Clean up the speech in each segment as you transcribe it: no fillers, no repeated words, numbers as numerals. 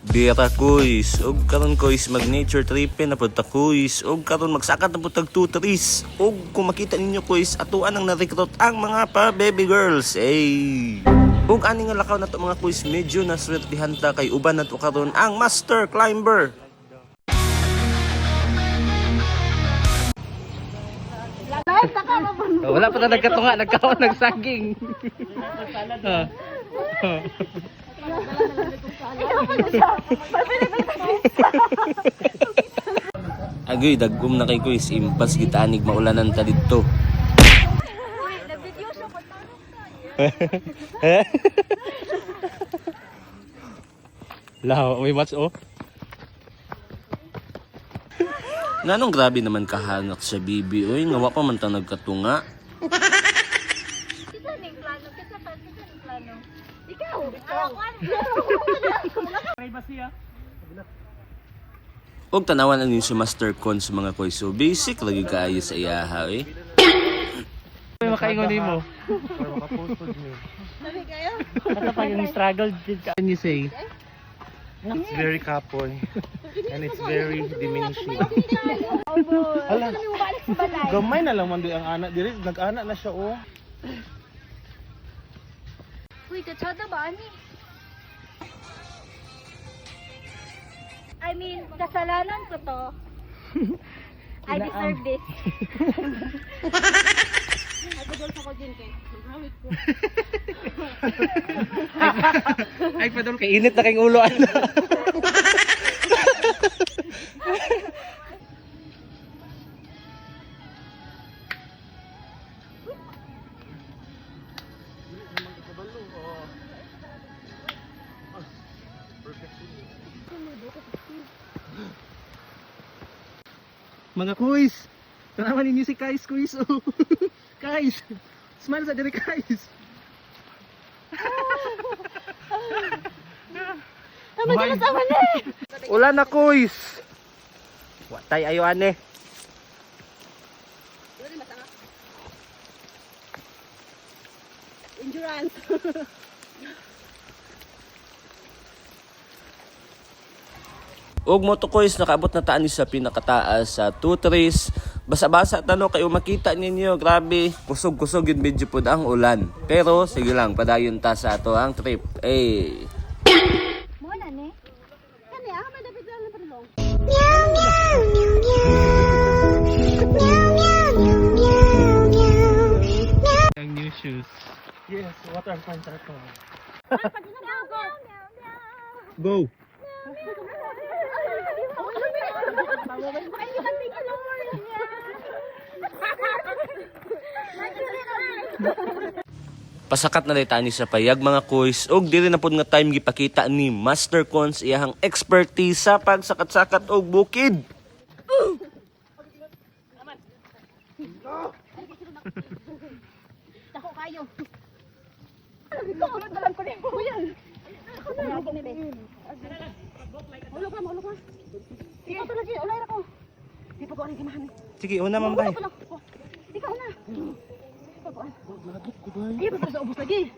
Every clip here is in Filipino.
Bira kuis, og karon kuis mag nature tripin na pud ta kuis, og karon magsakat na pud tag 2 trees. Og kung makita ninyo kuis, atuan ang na-recruit ang mga pa baby girls. Og ani nga lakaw na to mga kuis, medyo naswertihan ta kay uban nato karon ang master climber. Wala pa na nagkatunga, nagkaon nagsaging. Agoy dagom na kay kuis, impas gitanig maulanan ta didto. Lao, may match oh. Nanong grabe naman kahanak sa bibi, oy, nga wa pa man ta nagkatunga. Kita ning plano. Ikaw. Og tanawan ani si Master Con sa mga kuis, so basic lagi kaayo sa iyaha eh. May makaingon mo. Sabi kayo? Ano pa yung struggle did ka? Can you say? It's very kapoy and it's very diminishing. Hala. Gamay na lang man di ang anak diri, nag-anak na siya oh. Uy, katsada ba ani? I mean, kasalanan ko to. I deserve this. Ay, padol kay init na kayong ulo. Ano? Mga kuis, tanawan ninyo si Kais kuis oh. Kais, smile sa diri Kais. Wala na kuis. Watay ayo ane. Endurance. Og mo to kuis, nakaabot na taan ni sa pinakataas sa 2 trees. Basa-basa tano kayo makita ninyo, grabe, kusog-kusog yung video po ang ulan. Pero sige lang, padayon ta sa ato ang trip. Mo na ni. Kani ako may dapat lang na padulong. Ang new shoes. Yes, water point sa to. Go. Pasakat na tani sa payag mga kuis, og dili na pud nga time gipakita ni Master Cons iyang expertise sa pagsakat-sakat og bukid. Dako kayo. Ikaw ang dalan ko ni Kuyan. Ako na ako ni Ben. Ulog ka. Ikaw to lagi, ulay ako. Di pa ko ani gimahan. Sige, una ma'am kay. Ikaw na. Iya pa sa ubos lagi.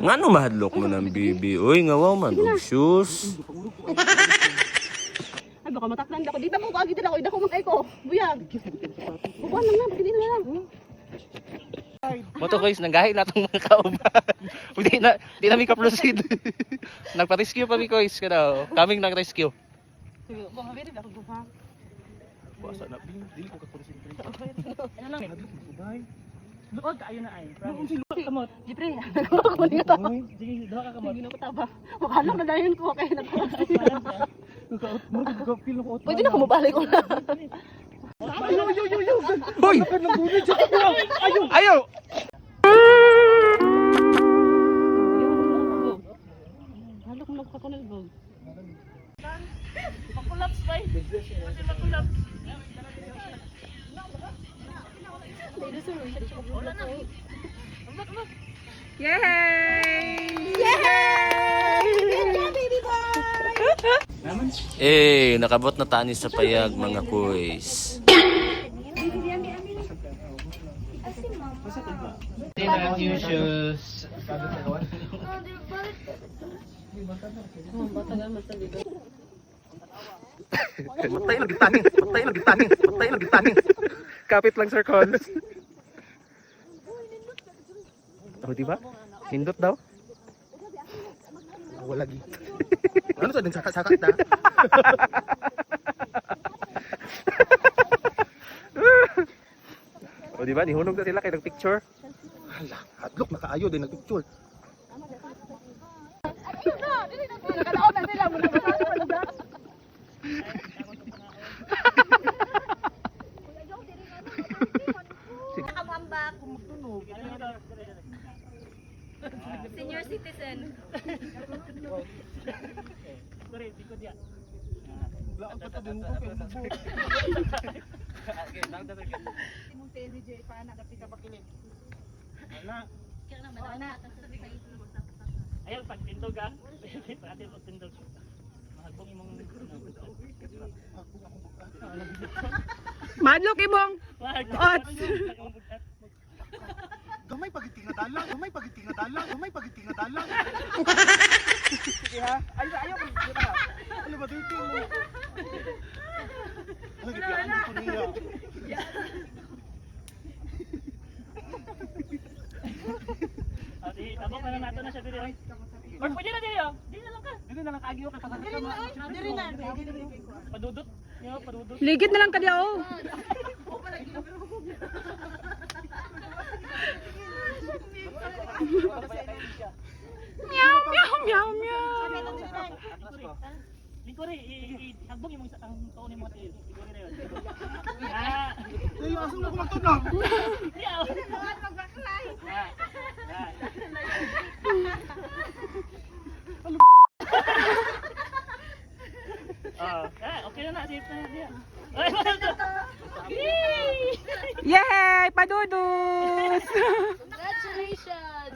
Ngano mahadlok mo ng bibi? Uy, ngawaw man og shoes. Ay baka mataklan ako. Di ba mo kaagid ako, idako man kay ko. Buyag. Buwan lang na, bakit na lang. Moto guys, nanggahi na tong mga kauban. Di na mi ka-proceed. Nagpa-rescue pa mi guys kada. Kaming nag-rescue. Sige, baka very ako buha. Basa na bin, dili ko ka concentrate. Ano lang? Luod ka ayo na ay. Kamot. Jipre, ako ni to. Sige, duha ka kamot. Sige na ko taba. Wakala na dayon ko kay nagpapasig. Ko feel ko. Pwede na ko mabalik ko na. Yo. Boy! Ayo! Halo kung nagpakunal bog. Pakulaps ba? Kasi makulaps. Yay! Baby boy! Nakabot na tani sa payag mga kuis. New shoes. Matay lagi taning. Kapit lang Sir Cons. Oh, di ba? Nindot daw. Wala lagi. Ano sa din saka-saka ta? O di ba? Nihulog na sila kay nag-picture. Hala, hadlok nakaayo din nagpicture. Nakalaon na sila mo na ba? Nakabamba kung magtunog. Senior citizen. Ayaw, pagtindog ah. Pagtindog, pagtindog. Mahagbong imong... Madlok imong. Ot. Gamay pagiting na dalang. Sige ha. Ayaw. Ano ba dito mo? Lagi piano ko niya. Tabok na lang nato na siya dito. Or pwede na dito. Dito na lang ka. Dili na lang kaagyo kay pasal. Diri na. Padudot. Yo, padudot. Ligid na lang ka diya oh. Meow meow meow meow. Lingkore, hagbong imong ang tuon ni mo tayo. Siguro na yun. Ah. Ay, aso mo ko magtunog. Yaw. Okay na na, safe na niya. Ay, Yay! Padudus! Congratulations!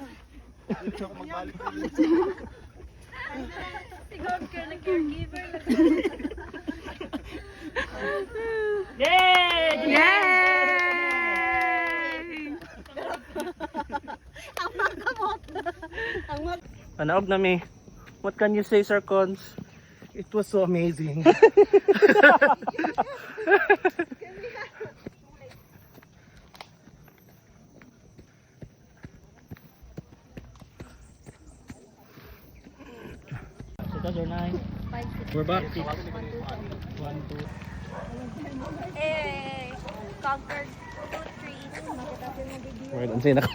Dito ako magbalik ulit. Siguro ka na caregiver. Yay! Yay! Panaog na mi. What can you say, Sir Cons? It was so amazing. We're back. Hey! Conquered 2 trees. We're done. Say na